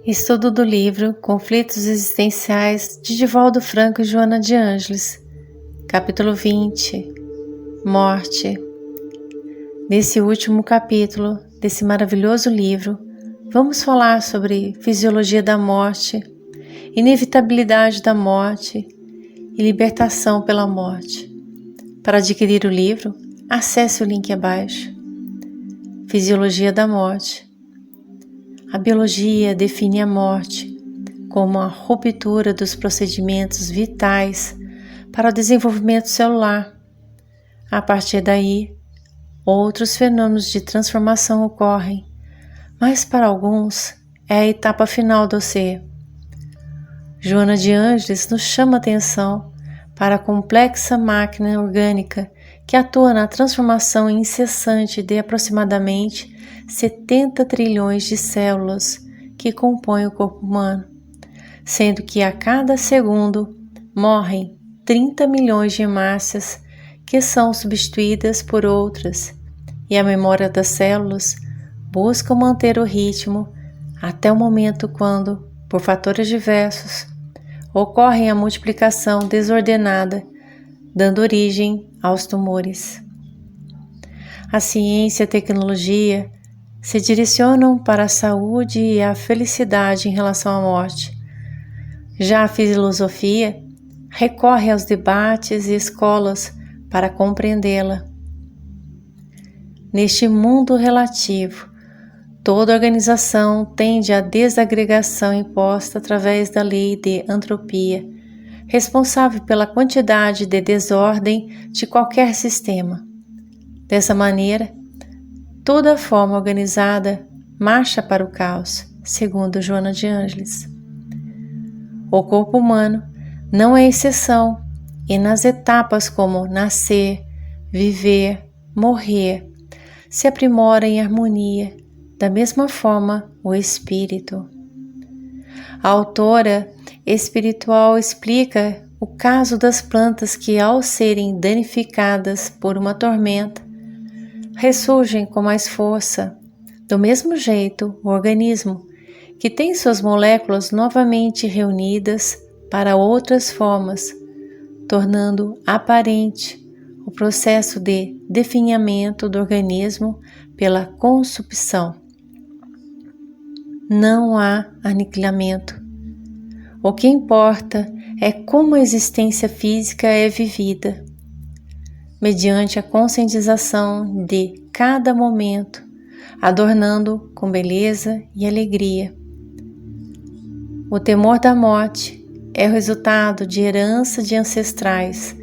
Estudo do livro Conflitos Existenciais de Divaldo Franco e Joana de Ângeles, capítulo 20, Morte. Nesse último capítulo desse maravilhoso livro, vamos falar sobre fisiologia da morte, inevitabilidade da morte e libertação pela morte. Para adquirir o livro, acesse o link abaixo. Fisiologia da morte. A biologia define a morte como a ruptura dos procedimentos vitais para o desenvolvimento celular. A partir daí, outros fenômenos de transformação ocorrem, mas para alguns é a etapa final do ser. Joana de Ângeles nos chama a atenção para a complexa máquina orgânica que atua na transformação incessante de aproximadamente 70 trilhões de células que compõem o corpo humano, sendo que a cada segundo morrem 30 milhões de hemácias que são substituídas por outras, e a memória das células busca manter o ritmo até o momento quando, por fatores diversos, ocorre a multiplicação desordenada, dando origem aos tumores. A ciência e a tecnologia se direcionam para a saúde e a felicidade em relação à morte. Já a filosofia recorre aos debates e escolas para compreendê-la. Neste mundo relativo, toda organização tende à desagregação imposta através da lei de entropia, responsável pela quantidade de desordem de qualquer sistema. Dessa maneira, toda forma organizada marcha para o caos, segundo Joana de Ângeles. O corpo humano não é exceção, e nas etapas como nascer, viver, morrer, se aprimora em harmonia, da mesma forma o espírito. A autora espiritual explica o caso das plantas que, ao serem danificadas por uma tormenta, ressurgem com mais força. Do mesmo jeito, o organismo, que tem suas moléculas novamente reunidas para outras formas, tornando aparente o processo de definhamento do organismo pela consumpção. Não há aniquilamento. O que importa é como a existência física é vivida, mediante a conscientização de cada momento, adornando com beleza e alegria. O temor da morte é o resultado de herança de ancestrais,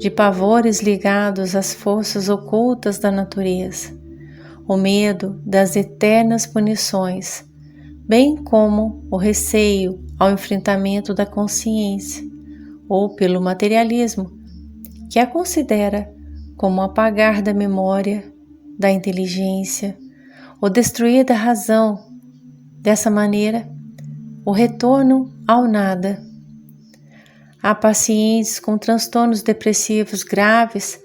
de pavores ligados às forças ocultas da natureza, o medo das eternas punições, bem como o receio ao enfrentamento da consciência, ou pelo materialismo, que a considera como apagar da memória, da inteligência, ou destruir da razão. Dessa maneira, o retorno ao nada. Há pacientes com transtornos depressivos graves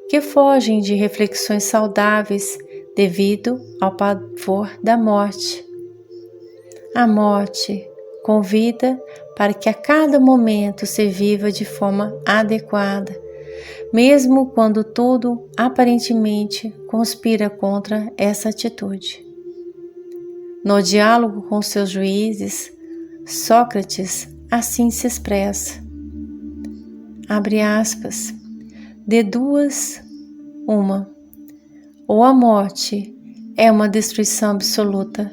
que fogem de reflexões saudáveis devido ao pavor da morte. A morte convida para que a cada momento se viva de forma adequada, mesmo quando tudo aparentemente conspira contra essa atitude. No diálogo com seus juízes, Sócrates assim se expressa. Abre aspas. De duas, uma. Ou a morte é uma destruição absoluta,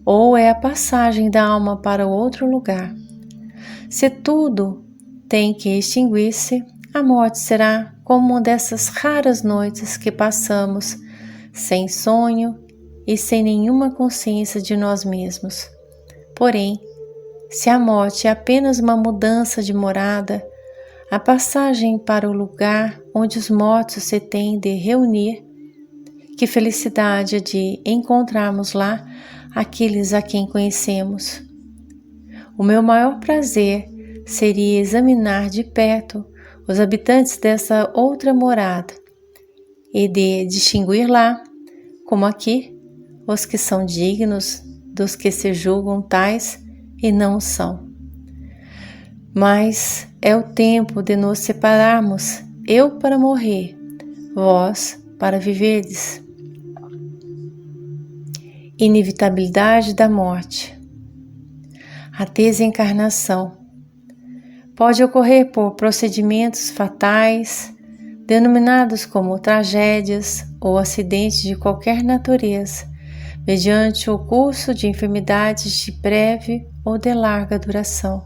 ou é a passagem da alma para outro lugar. Se tudo tem que extinguir-se, a morte será como uma dessas raras noites que passamos sem sonho e sem nenhuma consciência de nós mesmos. Porém, se a morte é apenas uma mudança de morada, a passagem para o lugar onde os mortos se têm de reunir, que felicidade de encontrarmos lá aqueles a quem conhecemos. O meu maior prazer seria examinar de perto os habitantes dessa outra morada e de distinguir lá, como aqui, os que são dignos dos que se julgam tais e não são. Mas é o tempo de nos separarmos, eu para morrer, vós para viverdes. Inevitabilidade da morte. A desencarnação pode ocorrer por procedimentos fatais, denominados como tragédias ou acidentes de qualquer natureza, mediante o curso de enfermidades de breve ou de larga duração.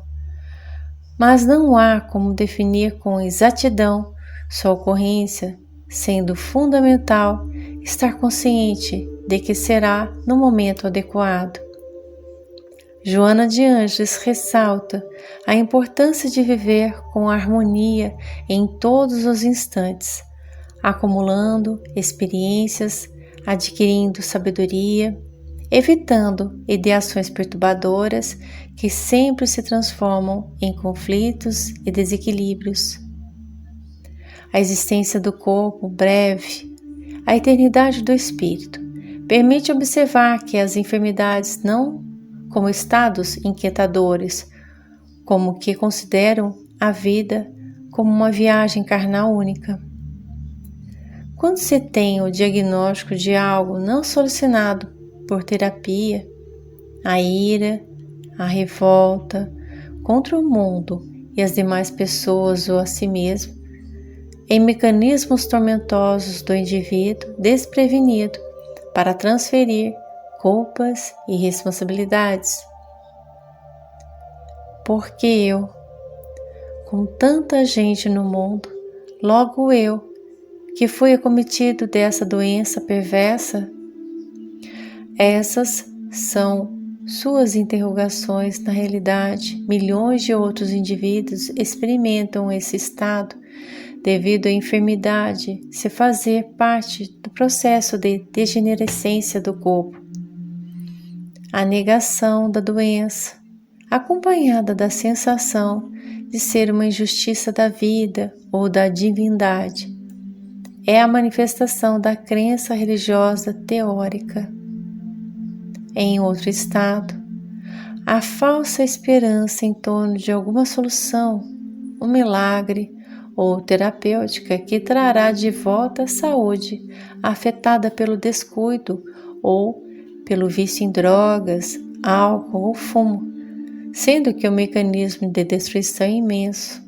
Mas não há como definir com exatidão sua ocorrência, sendo fundamental estar consciente de que será no momento adequado. Joana de Ângeles ressalta a importância de viver com harmonia em todos os instantes, acumulando experiências, adquirindo sabedoria, evitando ideações perturbadoras que sempre se transformam em conflitos e desequilíbrios. A existência do corpo breve, a eternidade do espírito, permite observar que as enfermidades não como estados inquietadores, como que consideram a vida como uma viagem carnal única. Quando se tem o diagnóstico de algo não solucionado por terapia, a ira, a revolta contra o mundo e as demais pessoas ou a si mesmo, em mecanismos tormentosos do indivíduo desprevenido para transferir culpas e responsabilidades. Porque eu, com tanta gente no mundo, logo eu, que fui acometido dessa doença perversa? Essas são suas interrogações. Na realidade, milhões de outros indivíduos experimentam esse estado devido à enfermidade se fazer parte do processo de degenerescência do corpo. A negação da doença, acompanhada da sensação de ser uma injustiça da vida ou da divindade, é a manifestação da crença religiosa teórica. Em outro estado, a falsa esperança em torno de alguma solução, um milagre ou terapêutica que trará de volta a saúde afetada pelo descuido ou pelo vício em drogas, álcool ou fumo, sendo que o mecanismo de destruição é imenso.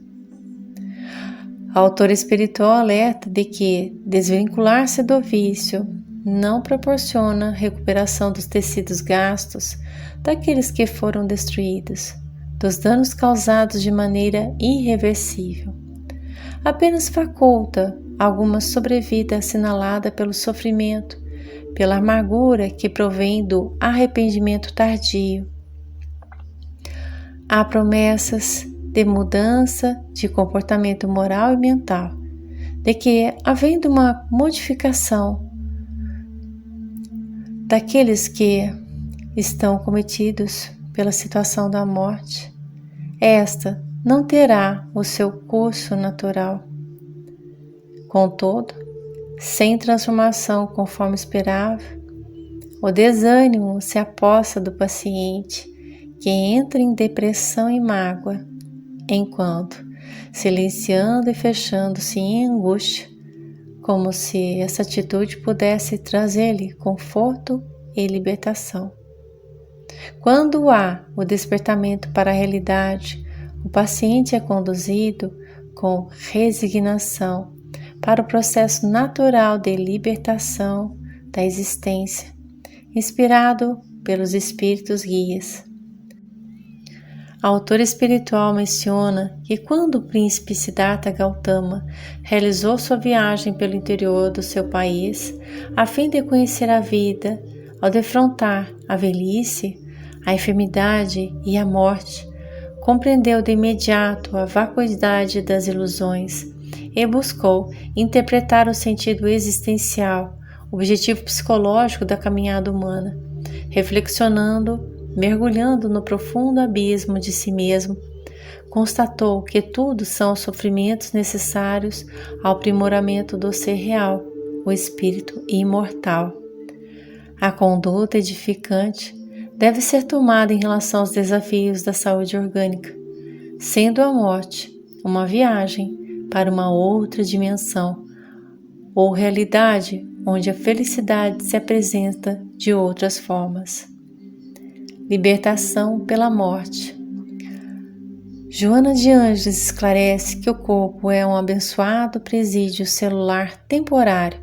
A autora espiritual alerta de que desvincular-se do vício não proporciona recuperação dos tecidos gastos, daqueles que foram destruídos, dos danos causados de maneira irreversível. Apenas faculta alguma sobrevida assinalada pelo sofrimento, pela amargura que provém do arrependimento tardio. Há promessas de mudança de comportamento moral e mental, de que, havendo uma modificação daqueles que estão cometidos pela situação da morte, esta não terá o seu curso natural. Contudo, sem transformação conforme esperava, o desânimo se apossa do paciente, que entra em depressão e mágoa, enquanto, silenciando e fechando-se em angústia, como se essa atitude pudesse trazer-lhe conforto e libertação. Quando há o despertamento para a realidade, o paciente é conduzido com resignação para o processo natural de libertação da existência, inspirado pelos espíritos guias. A autora espiritual menciona que quando o príncipe Siddhartha Gautama realizou sua viagem pelo interior do seu país, a fim de conhecer a vida, ao defrontar a velhice, a enfermidade e a morte, compreendeu de imediato a vacuidade das ilusões e buscou interpretar o sentido existencial, o objetivo psicológico da caminhada humana, reflexionando, mergulhando no profundo abismo de si mesmo, constatou que tudo são sofrimentos necessários ao aprimoramento do ser real, o espírito imortal. A conduta edificante deve ser tomada em relação aos desafios da saúde orgânica, sendo a morte uma viagem para uma outra dimensão ou realidade onde a felicidade se apresenta de outras formas. Libertação pela morte. Joana de Ângeles esclarece que o corpo é um abençoado presídio celular temporário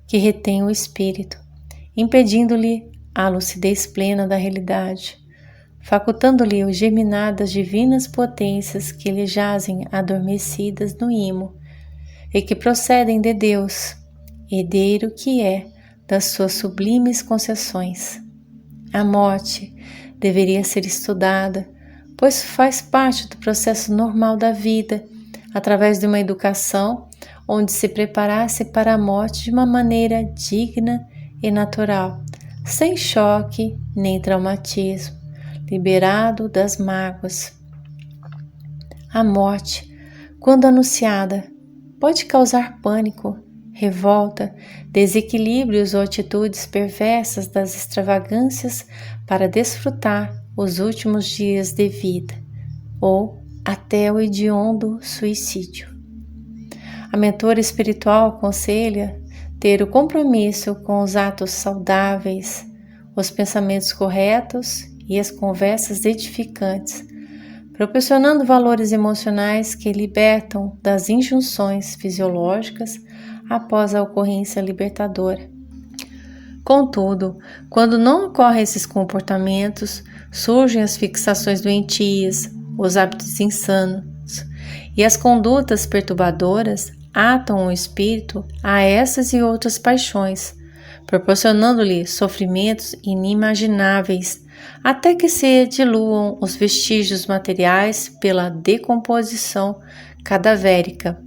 que retém o espírito, impedindo-lhe a lucidez plena da realidade, facultando-lhe o germinar das divinas potências que lhe jazem adormecidas no imo e que procedem de Deus, herdeiro que é das suas sublimes concessões. A morte deveria ser estudada, pois faz parte do processo normal da vida, através de uma educação onde se preparasse para a morte de uma maneira digna e natural, sem choque nem traumatismo, liberado das mágoas. A morte, quando anunciada, pode causar pânico, revolta, desequilíbrios ou atitudes perversas das extravagâncias para desfrutar os últimos dias de vida, ou até o hediondo suicídio. A mentora espiritual aconselha ter o compromisso com os atos saudáveis, os pensamentos corretos e as conversas edificantes, proporcionando valores emocionais que libertam das injunções fisiológicas após a ocorrência libertadora. Contudo, quando não ocorrem esses comportamentos, surgem as fixações doentias, os hábitos insanos e as condutas perturbadoras atam o espírito a essas e outras paixões, proporcionando-lhe sofrimentos inimagináveis, até que se diluam os vestígios materiais pela decomposição cadavérica.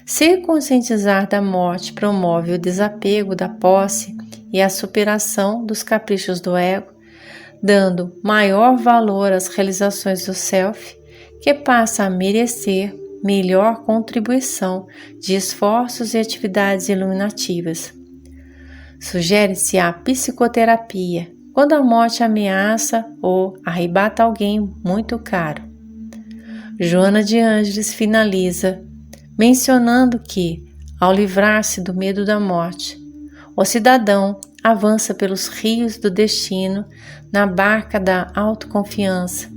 Se conscientizar da morte promove o desapego da posse e a superação dos caprichos do ego, dando maior valor às realizações do self, que passa a merecer melhor contribuição de esforços e atividades iluminativas. Sugere-se a psicoterapia quando a morte ameaça ou arrebata alguém muito caro. Joana de Ângeles finaliza mencionando que, ao livrar-se do medo da morte, o cidadão avança pelos rios do destino na barca da autoconfiança,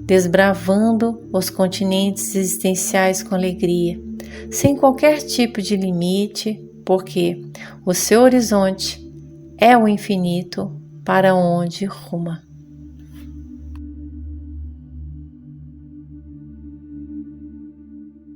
desbravando os continentes existenciais com alegria, sem qualquer tipo de limite, porque o seu horizonte é o infinito para onde ruma.